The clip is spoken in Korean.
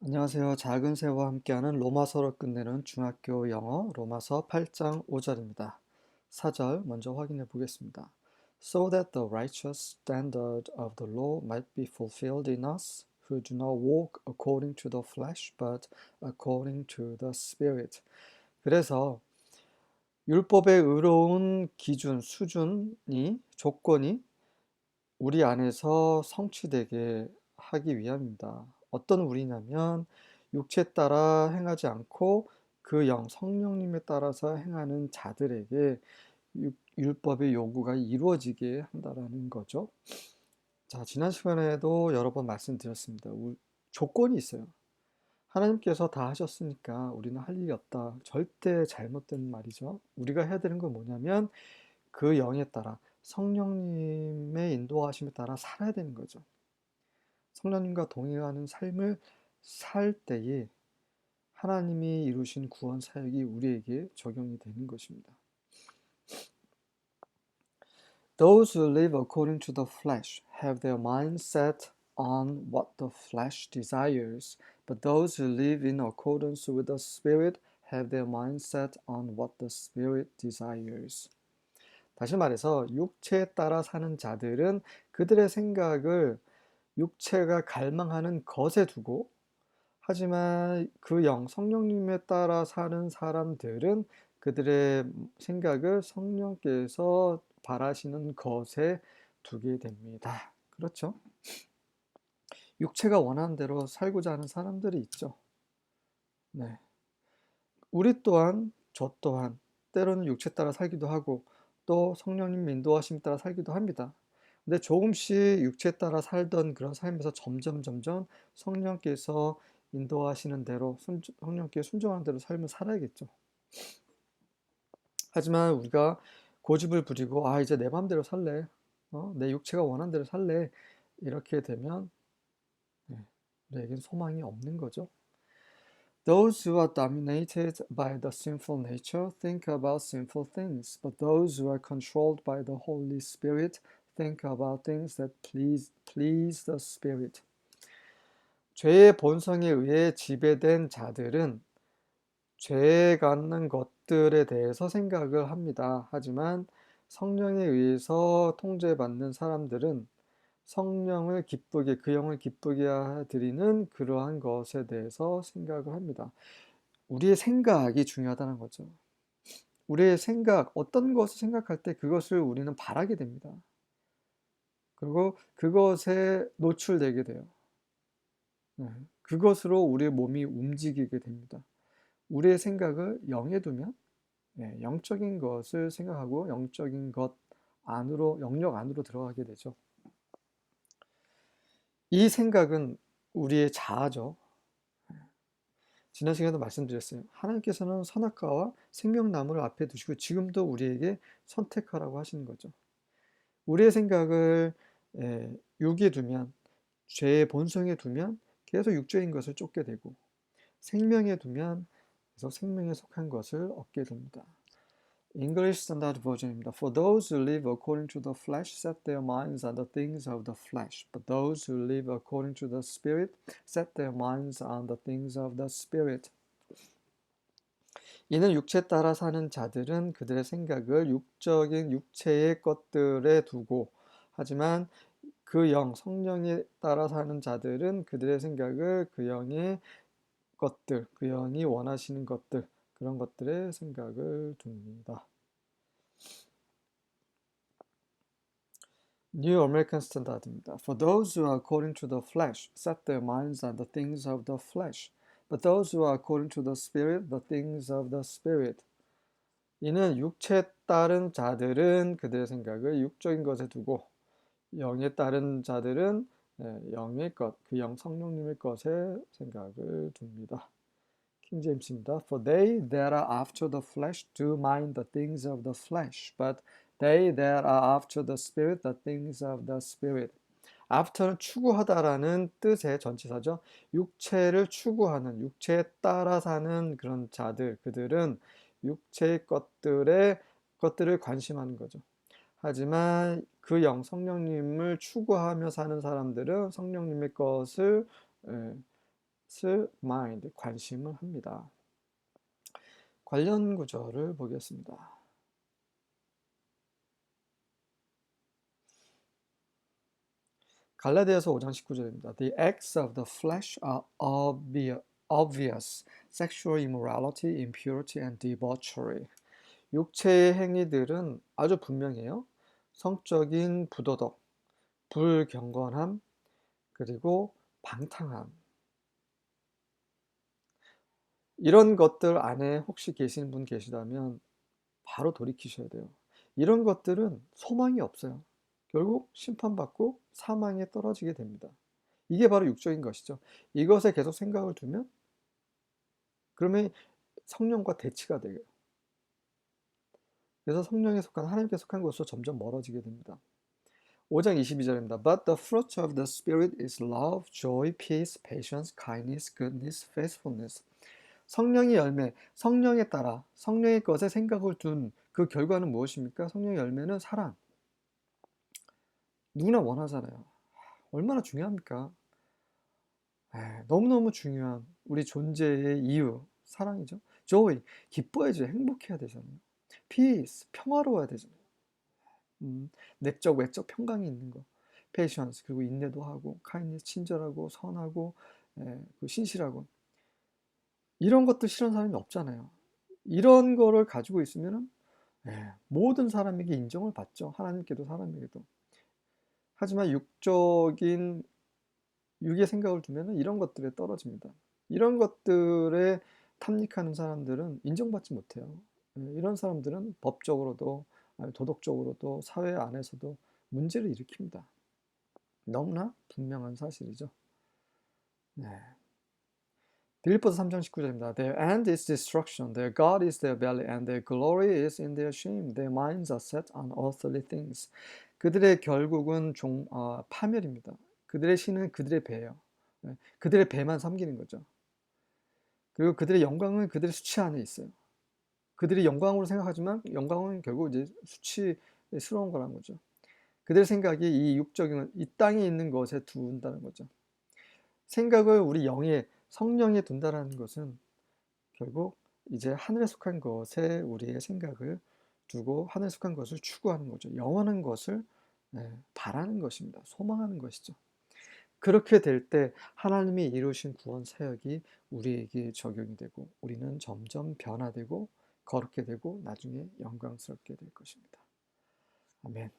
안녕하세요. 작은 새와 함께하는 로마서를 끝내는 중학교 영어 로마서 8장 5절입니다. 4절 먼저 확인해 보겠습니다. So that the righteous standard of the law might be fulfilled in us who do not walk according to the flesh but according to the spirit. 그래서 율법의 의로운 기준, 수준이, 조건이 우리 안에서 성취되게 하기 위함입니다. 어떤 우리냐면 육체 따라 행하지 않고 그 영 성령님에 따라서 행하는 자들에게 율법의 요구가 이루어지게 한다라는 거죠. 자, 지난 시간에도 여러 번 말씀드렸습니다. 조건이 있어요. 하나님께서 다 하셨으니까 우리는 할 일이 없다. 절대 잘못된 말이죠. 우리가 해야 되는 건 뭐냐면 그 영에 따라 성령님의 인도하심에 따라 살아야 되는 거죠. 성령님과 동행하는 삶을 살 때에 하나님이 이루신 구원 사역이 우리에게 적용이 되는 것입니다. Those who live according to the flesh have their mind set on what the flesh desires, but those who live in accordance with the Spirit have their mind set on what the Spirit desires. 다시 말해서 육체에 따라 사는 자들은 그들의 생각을 육체가 갈망하는 것에 두고, 하지만 그 성령님에 따라 사는 사람들은 그들의 생각을 성령께서 바라시는 것에 두게 됩니다. 그렇죠? 육체가 원하는 대로 살고자 하는 사람들이 있죠. 네. 우리 또한, 저 또한 때로는 육체 따라 살기도 하고 또 성령님 인도하심 따라 살기도 합니다. 근데 조금씩 육체 따라 살던 그런 삶에서 점점 성령께서 인도하시는 대로 성령께 순종하는 대로 삶을 살아야겠죠. 하지만 우리가 고집을 부리고 이제 내 마음대로 살래, 내 육체가 원하는 대로 살래, 이렇게 되면 우리에겐 소망이 없는 거죠. Those who are dominated by the sinful nature think about sinful things, but those who are controlled by the Holy Spirit think about things that please the Spirit. 죄의 본성에 의해 지배된 자들은 죄에 갖는 것들에 대해서 생각을 합니다. 하지만 성령에 의해서 통제받는 사람들은 성령을 기쁘게, 그 영을 기쁘게 드리는 그러한 것에 대해서 생각을 합니다. 우리의 생각이 중요하다는 거죠. 우리의 생각, 어떤 것을 생각할 때 그것을 우리는 바라게 됩니다. 그리고 그것에 노출되게 돼요. 그것으로 우리의 몸이 움직이게 됩니다. 우리의 생각을 영에 두면 영적인 것을 생각하고 영적인 것 안으로, 영역 안으로 들어가게 되죠. 이 생각은 우리의 자아죠. 지난 시간에도 말씀드렸어요. 하나님께서는 선악과와 생명나무를 앞에 두시고 지금도 우리에게 선택하라고 하시는 거죠. 우리의 생각을 육에 두면, 죄의 본성에 두면 계속 육적인 것을 쫓게 되고, 생명에 두면 계속 생명에 속한 것을 얻게 됩니다. English Standard Version입니다. For those who live according to the flesh set their minds on the things of the flesh, but those who live according to the Spirit set their minds on the things of the Spirit. 이는 육체 따라 사는 자들은 그들의 생각을 육적인 육체의 것들에 두고, 하지만 그 성령에 따라 사는 자들은 그들의 생각을 그 영의 것들, 그 영이 원하시는 것들, 그런 것들의 생각을 둡니다. New American Standard입니다. For those who are according to the flesh set their minds on the things of the flesh, but those who are according to the Spirit, the things of the Spirit. 이는 육체에 따른 자들은 그들의 생각을 육적인 것에 두고 영에 따른 자들은 영의 것, 그 성령님의 것에 생각을 둡니다. 킹 제임스입니다. For they that are after the flesh do mind the things of the flesh, but they that are after the spirit the things of the spirit. after는 추구하다라는 뜻의 전치사죠. 육체를 추구하는, 육체에 따라 사는 그런 자들, 그들은 육체의 것들을 관심하는 거죠. 하지만 그 성령님을 추구하며 사는 사람들은 성령님의 것을 mind, 관심을 합니다. 관련 구절을 보겠습니다. 갈라디아서 5장 19절입니다. The acts of the flesh are obvious, sexual immorality, impurity, and debauchery. 육체의 행위들은 아주 분명해요. 성적인 부도덕, 불경건함, 그리고 방탕함. 이런 것들 안에 혹시 계시는 분 계시다면 바로 돌이키셔야 돼요. 이런 것들은 소망이 없어요. 결국 심판받고 사망에 떨어지게 됩니다. 이게 바로 육적인 것이죠. 이것에 계속 생각을 두면 그러면 성령과 대치가 돼요. 그래서 성령에 속한 하나님께 속한 것으로 점점 멀어지게 됩니다. 5장 22절입니다. But the fruit of the Spirit is love, joy, peace, patience, kindness, goodness, faithfulness. 성령의 열매, 성령에 따라 성령의 것에 생각을 둔 그 결과는 무엇입니까? 성령의 열매는 사랑. 누구나 원하잖아요. 얼마나 중요합니까? 너무너무 중요한 우리 존재의 이유, 사랑이죠. joy, 기뻐해줘야 행복해야 되잖아요. peace, 평화로워야 되잖아요. 내적, 외적 평강이 있는 거. patience, 그리고 인내도 하고, kindness, 친절하고, 선하고, 신실하고. 이런 것도 싫은 사람이 없잖아요. 이런 거를 가지고 있으면은 모든 사람에게 인정을 받죠. 하나님께도 사람에게도. 하지만 육의 생각을 두면 이런 것들에 떨어집니다. 이런 것들에 탐닉하는 사람들은 인정받지 못해요. 이런 사람들은 법적으로도 도덕적으로도 사회 안에서도 문제를 일으킵니다. 너무나 분명한 사실이죠. 네. 빌립보서 3장 19절입니다. Their end is destruction, their God is their belly, and their glory is in their shame. Their minds are set on earthly things. 그들의 결국은 파멸입니다. 그들의 신은 그들의 배예요. 그들의 배만 섬기는 거죠. 그리고 그들의 영광은 그들의 수치 안에 있어요. 그들이 영광으로 생각하지만 영광은 결국 이제 수치스러운 거라는 거죠. 그들의 생각이 이 육적인 이 땅에 있는 것에 둔다는 거죠. 생각을 우리 영에 성령에 둔다라는 것은 결국 이제 하늘에 속한 것에 우리의 생각을 두고 하늘에 속한 것을 추구하는 거죠. 영원한 것을 바라는 것입니다. 소망하는 것이죠. 그렇게 될 때 하나님이 이루신 구원 사역이 우리에게 적용이 되고 우리는 점점 변화되고 거룩게 되고 나중에 영광스럽게 될 것입니다. 아멘.